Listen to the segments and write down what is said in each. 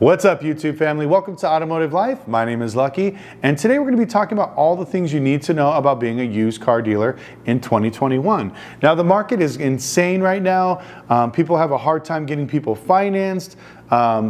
What's up, YouTube family? Welcome to Automotive Life. My name is Lucky, and today we're going to be talking about all the things you need to know about being a used car dealer in 2021. Now, the market is insane right now. People have a hard time getting people financed.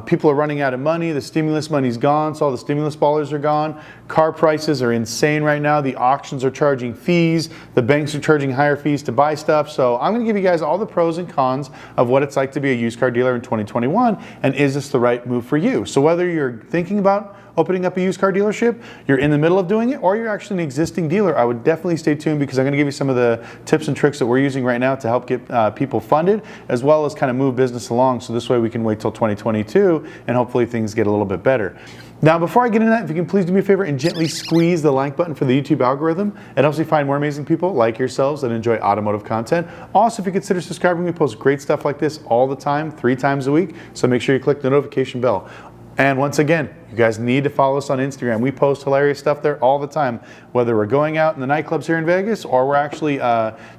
People are running out of money. The stimulus money's gone, so all the stimulus dollars are gone. Car prices are insane right now. The auctions are charging fees. The banks are charging higher fees to buy stuff. So I'm going to give you guys all the pros and cons of what it's like to be a used car dealer in 2021, and is this the right move for you? So whether you're thinking about opening up a used car dealership, you're in the middle of doing it, or you're actually an existing dealer, I would definitely stay tuned, because I'm going to give you some of the tips and tricks that we're using right now to help get people funded, as well as kind of move business along, so this way we can wait till 2022 and hopefully things get a little bit better. Now, before I get into that, if you can please do me a favor and gently squeeze the like button for the YouTube algorithm. It helps me find more amazing people like yourselves that enjoy automotive content. Also, if you consider subscribing, we post great stuff like this all the time, 3 times a week, so make sure you click the notification bell. And once again, you guys need to follow us on Instagram. We post hilarious stuff there all the time, whether we're going out in the nightclubs here in Vegas or we're actually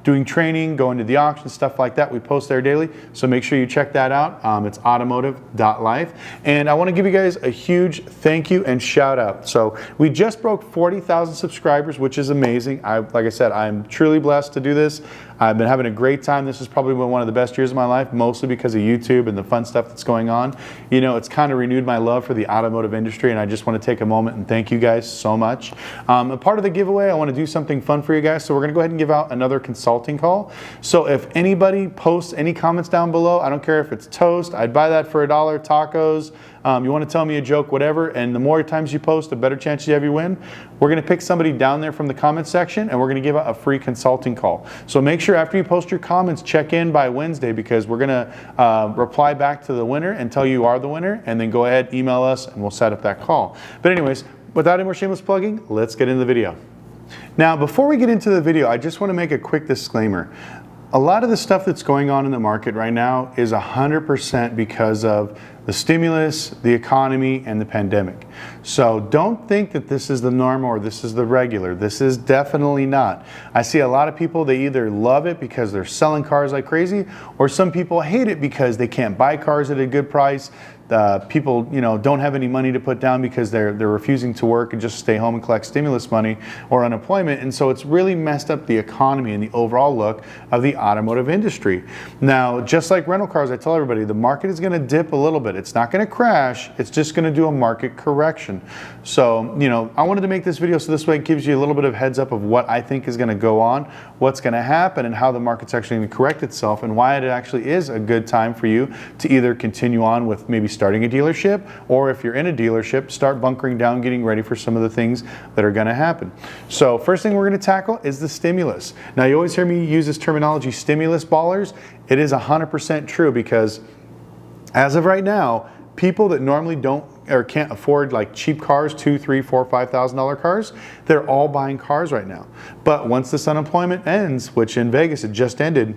doing training, going to the auction, stuff like that. We post there daily, so make sure you check that out. It's automotive.life. And I want to give you guys a huge thank you and shout out. So we just broke 40,000 subscribers, which is amazing. Like I said, I'm truly blessed to do this. I've been having a great time. This has probably been one of the best years of my life, mostly because of YouTube and the fun stuff that's going on. You know, it's kind of renewed my love for the automotive industry, and I just want to take a moment and thank you guys so much. A part of the giveaway, I want to do something fun for you guys, so we're going to go ahead and give out another consulting call. So if anybody posts any comments down below, I don't care if it's toast, I'd buy that for $1, tacos, you want to tell me a joke, whatever, and the more times you post, the better chance you have you win. We're going to pick somebody down there from the comments section, and we're going to give out a free consulting call. So make sure after you post your comments, check in by Wednesday, because we're going to reply back to the winner and tell you are the winner, and then go ahead, email us, and we'll set up that call. But anyways, without any more shameless plugging, let's get into the video. Now, before we get into the video, I just want to make a quick disclaimer. A lot of the stuff that's going on in the market right now is 100% because of the stimulus, the economy, and the pandemic. So don't think that this is the norm or this is the regular. This is definitely not. I see a lot of people, they either love it because they're selling cars like crazy, or some people hate it because they can't buy cars at a good price. People, you know, don't have any money to put down because they're refusing to work and just stay home and collect stimulus money or unemployment. And so it's really messed up the economy and the overall look of the automotive industry. Now, just like rental cars, I tell everybody, the market is going to dip a little bit. It's not going to crash. It's just going to do a market correction. So, you know, I wanted to make this video so this way it gives you a little bit of heads up of what I think is going to go on, what's going to happen, and how the market's actually going to correct itself, and why it actually is a good time for you to either continue on with maybe starting a dealership, or if you're in a dealership, start bunkering down, getting ready for some of the things that are going to happen. So first thing we're going to tackle is the stimulus. Now, you always hear me use this terminology, stimulus ballers. It is 100% true, because as of right now, people that normally don't or can't afford like cheap cars, $2,000, $3,000, $4,000, $5,000 cars, they're all buying cars right now. But once this unemployment ends, which in Vegas it just ended,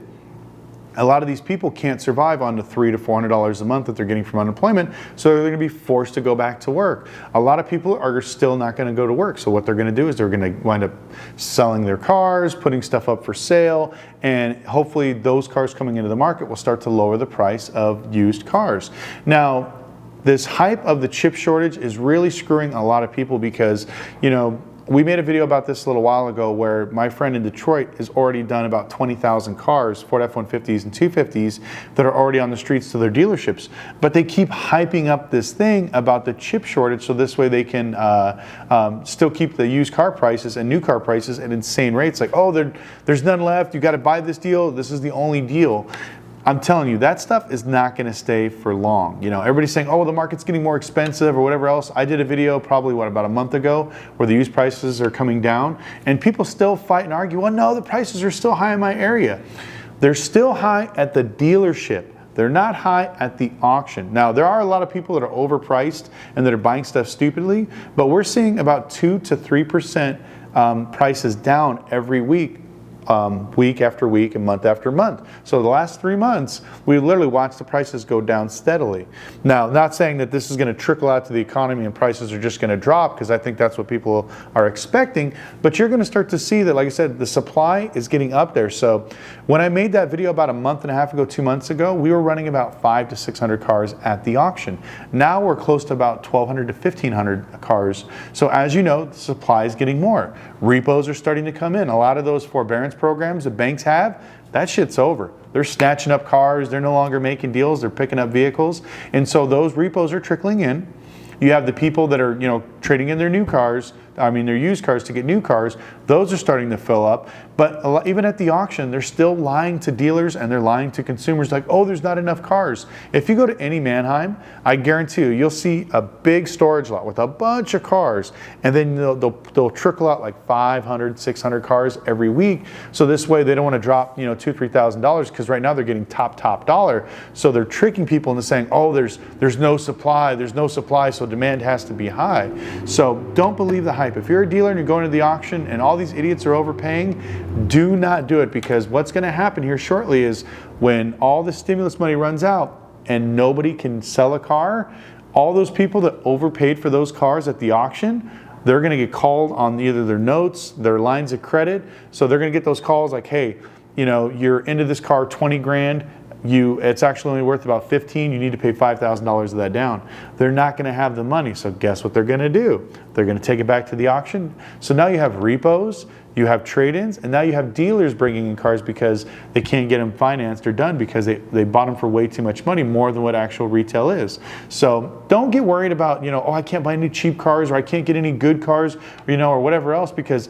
a lot of these people can't survive on the $300 to $400 a month that they're getting from unemployment, so they're going to be forced to go back to work. A lot of people are still not going to go to work, so what they're going to do is they're going to wind up selling their cars, putting stuff up for sale, and hopefully those cars coming into the market will start to lower the price of used cars. Now, this hype of the chip shortage is really screwing a lot of people, because, you know, we made a video about this a little while ago where my friend in Detroit has already done about 20,000 cars, Ford F-150s and 250s, that are already on the streets to their dealerships. But they keep hyping up this thing about the chip shortage, so this way they can still keep the used car prices and new car prices at insane rates. Like, oh, there's none left, you got to buy this deal, this is the only deal. I'm telling you, that stuff is not going to stay for long. You know, everybody's saying, oh, the market's getting more expensive or whatever else. I did a video probably, about a month ago, where the used prices are coming down, and people still fight and argue, well, no, the prices are still high in my area. They're still high at the dealership. They're not high at the auction. Now, there are a lot of people that are overpriced and that are buying stuff stupidly, but we're seeing about 2 to 3% prices down every week week after week and month after month. So the last 3 months, we literally watched the prices go down steadily. Now, not saying that this is going to trickle out to the economy and prices are just going to drop, because I think that's what people are expecting, but you're going to start to see that, like I said, the supply is getting up there. So when I made that video about a month and a half ago, 2 months ago, we were running about 500 to 600 cars at the auction. Now we're close to about 1,200 to 1,500 cars. So as you know, the supply is getting more. Repos are starting to come in. A lot of those forbearance programs that banks have, that shit's over. They're snatching up cars. They're no longer making deals. They're picking up vehicles. And so those repos are trickling in. You have the people that are, trading in their new cars, their used cars to get new cars. Those are starting to fill up. But even at the auction, they're still lying to dealers and they're lying to consumers like, oh, there's not enough cars. If you go to any Manheim, I guarantee you'll see a big storage lot with a bunch of cars. And then they'll trickle out like 500, 600 cars every week. So this way they don't want to drop, $2,000, $3,000, because right now they're getting top dollar. So they're tricking people into saying, oh, there's no supply, so demand has to be high. So don't believe the hype. If you're a dealer and you're going to the auction and all these idiots are overpaying, do not do it, because what's going to happen here shortly is when all the stimulus money runs out and nobody can sell a car, all those people that overpaid for those cars at the auction, they're going to get called on either their notes, their lines of credit. So they're going to get those calls like, hey, you're into this car 20 grand. It's actually only worth about 15. You need to pay $5,000 of that down. They're not going to have the money. So guess what they're going to do? They're going to take it back to the auction. So now you have repos, you have trade-ins, and now you have dealers bringing in cars because they can't get them financed or done because they bought them for way too much money, more than what actual retail is. So don't get worried about, oh, I can't buy any cheap cars, or I can't get any good cars, or whatever else, because,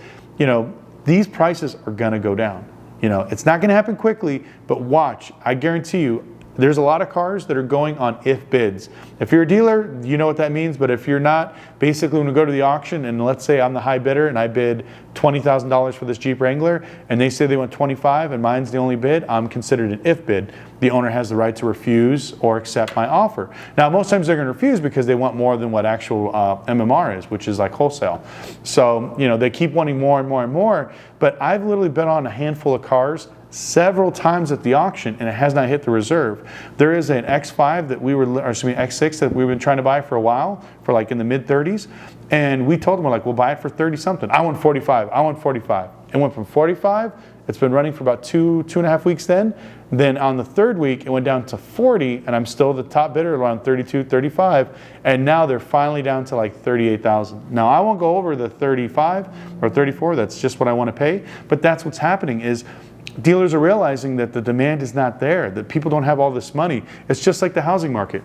these prices are going to go down. It's not going to happen quickly, but watch. I guarantee you, there's a lot of cars that are going on if bids. If you're a dealer, you know what that means, but if you're not, basically when we go to the auction and let's say I'm the high bidder and I bid $20,000 for this Jeep Wrangler and they say they want 25 and mine's the only bid, I'm considered an if bid. The owner has the right to refuse or accept my offer. Now, most times they're going to refuse because they want more than what actual MMR is, which is like wholesale. So, they keep wanting more and more and more, but I've literally bid on a handful of cars several times at the auction and it has not hit the reserve. There is an X5 that X6 that we've been trying to buy for a while, for like in the mid 30s, and we told them, we'll buy it for 30 something. I want 45. It went from 45. It's been running for about two and a half weeks then. Then on the third week, it went down to 40, and I'm still the top bidder around 32, 35, and now they're finally down to like 38,000. Now, I won't go over the 35 or 34. That's just what I want to pay, but that's what's happening is dealers are realizing that the demand is not there, that people don't have all this money. It's just like the housing market.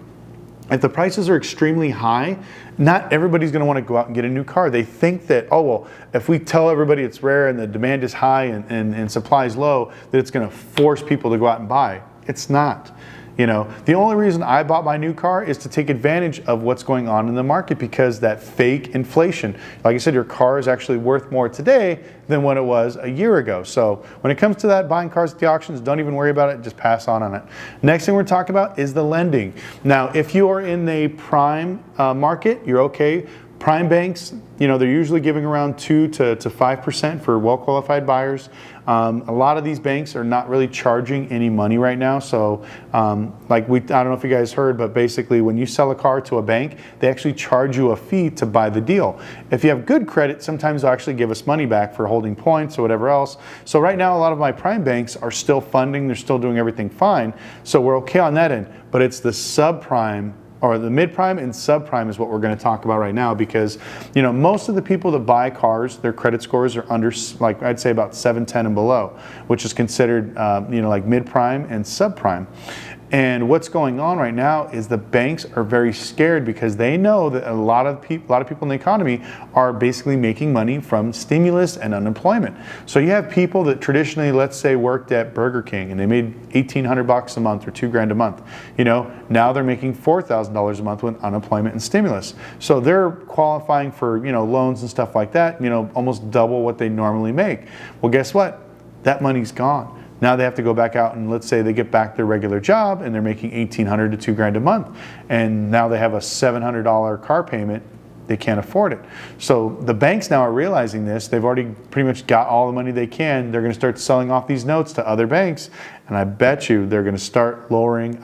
If the prices are extremely high, not everybody's going to want to go out and get a new car. They think that, oh, well, if we tell everybody it's rare and the demand is high and supply is low, that it's going to force people to go out and buy. It's not. The only reason I bought my new car is to take advantage of what's going on in the market, because that fake inflation, like I said, your car is actually worth more today than what it was a year ago. So when it comes to that, buying cars at the auctions, don't even worry about it, just pass on it. Next thing we're talking about is the lending. Now, if you are in the prime market, you're okay. Prime banks, they're usually giving around 2 to 5% for well-qualified buyers. A lot of these banks are not really charging any money right now. So I don't know if you guys heard, but basically when you sell a car to a bank, they actually charge you a fee to buy the deal. If you have good credit, sometimes they'll actually give us money back for holding points or whatever else. So right now, a lot of my prime banks are still funding. They're still doing everything fine. So we're okay on that end. But it's the subprime, or the mid-prime and subprime is what we're going to talk about right now, because most of the people that buy cars, their credit scores are under, like I'd say about 710 and below, which is considered like mid-prime and subprime. And what's going on right now is the banks are very scared because they know that a lot of people in the economy are basically making money from stimulus and unemployment. So you have people that traditionally, let's say, worked at Burger King and they made $1,800 a month or $2,000 a month. Now they're making $4,000 a month with unemployment and stimulus. So they're qualifying for loans and stuff like that. Almost double what they normally make. Well, guess what? That money's gone. Now they have to go back out and let's say they get back their regular job and they're making $1,800 to $2,000 a month. And now they have a $700 car payment. they can't afford it. So the banks now are realizing this. They've already pretty much got all the money they can. They're going to start selling off these notes to other banks, and I bet you they're going to start lowering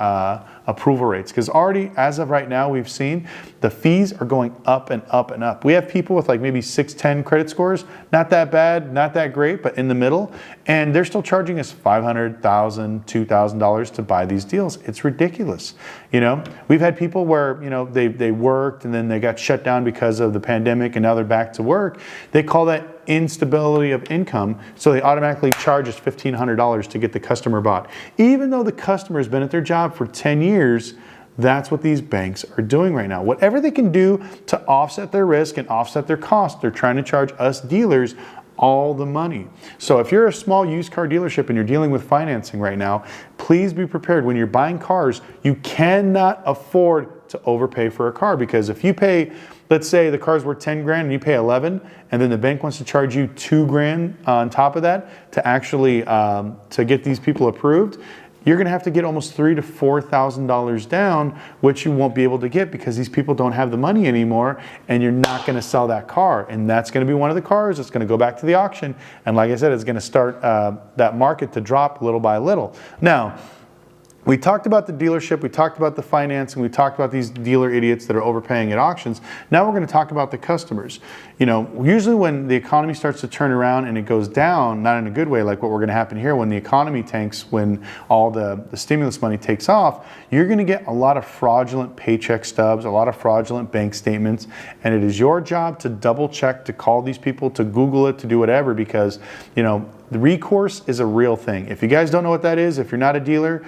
approval rates, because already as of right now we've seen the fees are going up and up and up. We have people with like maybe 610 credit scores, not that bad, not that great, but in the middle, and they're still charging us $500, $1,000, $2,000 to buy these deals. It's ridiculous. You know, we've had people where, you know, they worked and then they got shut down because of the pandemic and now they're back to work. They call that instability of income, so they automatically charge us $1,500 to get the customer bought. Even though the customer has been at their job for 10 years, that's what these banks are doing right now. Whatever they can do to offset their risk and offset their costs, they're trying to charge us dealers all the money. So if you're a small used car dealership and you're dealing with financing right now, please be prepared. When you're buying cars, you cannot afford to overpay for a car, because if you pay, let's say the car's worth 10 grand and you pay 11, and then the bank wants to charge you 2 grand on top of that to actually to get these people approved, you're going to have to get almost $3,000 to $4,000 down, which you won't be able to get because these people don't have the money anymore, and you're not going to sell that car. And that's going to be one of the cars that's going to go back to the auction. And like I said, it's going to start that market to drop little by little. Now, we talked about the dealership, we talked about the financing, we talked about these dealer idiots that are overpaying at auctions. Now we're going to talk about the customers. You know, usually when the economy starts to turn around and it goes down, not in a good way like what we're going to happen here, when the economy tanks, when all the stimulus money takes off, you're going to get a lot of fraudulent paycheck stubs, a lot of fraudulent bank statements, and it is your job to double check, to call these people, to Google it, to do whatever, because, you know, the recourse is a real thing. If you guys don't know what that is, if you're not a dealer,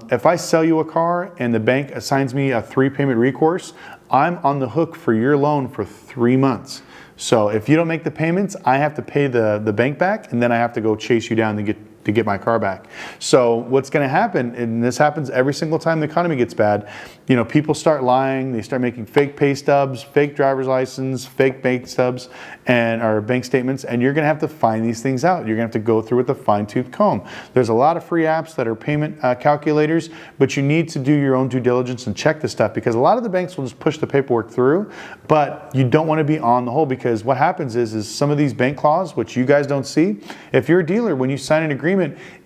if I sell you a car and the bank assigns me a 3-payment recourse, I'm on the hook for your loan for 3 months. So if you don't make the payments, I have to pay the bank back, and then I have to go chase you down to get my car back. So what's going to happen, and this happens every single time the economy gets bad, you know, people start lying, they start making fake pay stubs, fake driver's license, fake bank stubs, or bank statements, and you're going to have to find these things out. You're going to have to go through with a fine-tooth comb. There's a lot of free apps that are payment calculators, but you need to do your own due diligence and check this stuff, because a lot of the banks will just push the paperwork through, but you don't want to be on the hole, because what happens is some of these bank clauses, which you guys don't see, if you're a dealer, when you sign an agreement,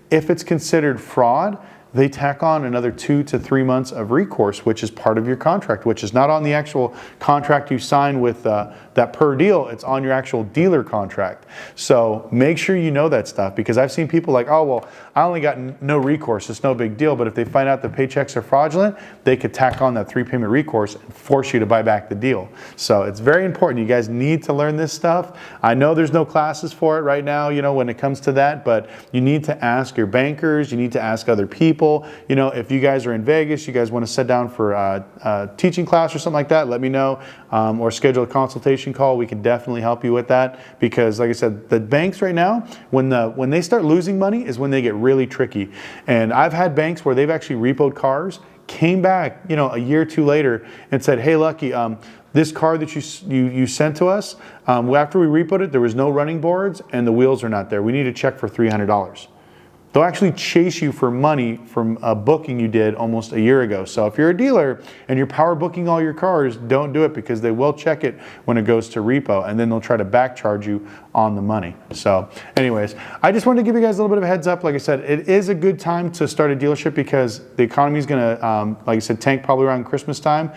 if it's considered fraud, they tack on another 2 to 3 months of recourse, which is part of your contract, which is not on the actual contract you sign with that per deal. It's on your actual dealer contract. So make sure you know that stuff, because I've seen people like, oh, well, I only got no recourse, it's no big deal. But if they find out the paychecks are fraudulent, they could tack on that 3-payment recourse and force you to buy back the deal. So it's very important. You guys need to learn this stuff. I know there's no classes for it right now, you know, when it comes to that, but you need to ask your bankers, you need to ask other people. You know, if you guys are in Vegas, you guys want to sit down for a teaching class or something like that, let me know, or schedule a consultation call. We can definitely help you with that, because like I said, the banks right now, when they start losing money is when they get really tricky. And I've had banks where they've actually repoed cars, came back, you know, a year or two later and said, hey, Lucky, this car that you sent to us, after we repoed it, there was no running boards and the wheels are not there. We need a check for $300. They'll actually chase you for money from a booking you did almost a year ago. So if you're a dealer and you're power booking all your cars, don't do it, because they will check it when it goes to repo, and then they'll try to back charge you on the money. So anyways, I just wanted to give you guys a little bit of a heads up. Like I said, it is a good time to start a dealership, because the economy is going to, like I said, tank probably around Christmas time.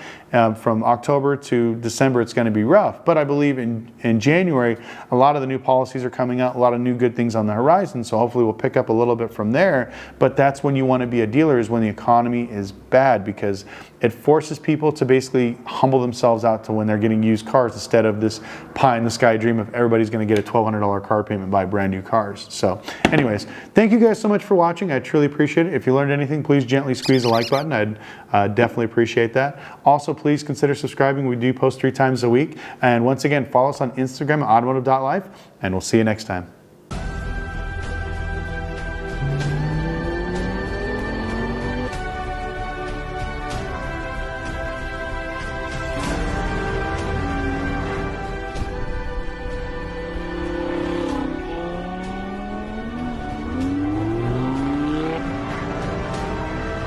From October to December, it's going to be rough. But I believe in January, a lot of the new policies are coming out, a lot of new good things on the horizon. So hopefully we'll pick up a little bit from there. But that's when you want to be a dealer, is when the economy is bad, because it forces people to basically humble themselves out to when they're getting used cars, instead of this pie in the sky dream of everybody's going to get a $1,200 car payment by brand new cars. So anyways, thank you guys so much for watching. I truly appreciate it. If you learned anything, please gently squeeze the like button. I'd definitely appreciate that. Also, please consider subscribing. We do post 3 times a week. And once again, follow us on Instagram at automotive.life, and we'll see you next time.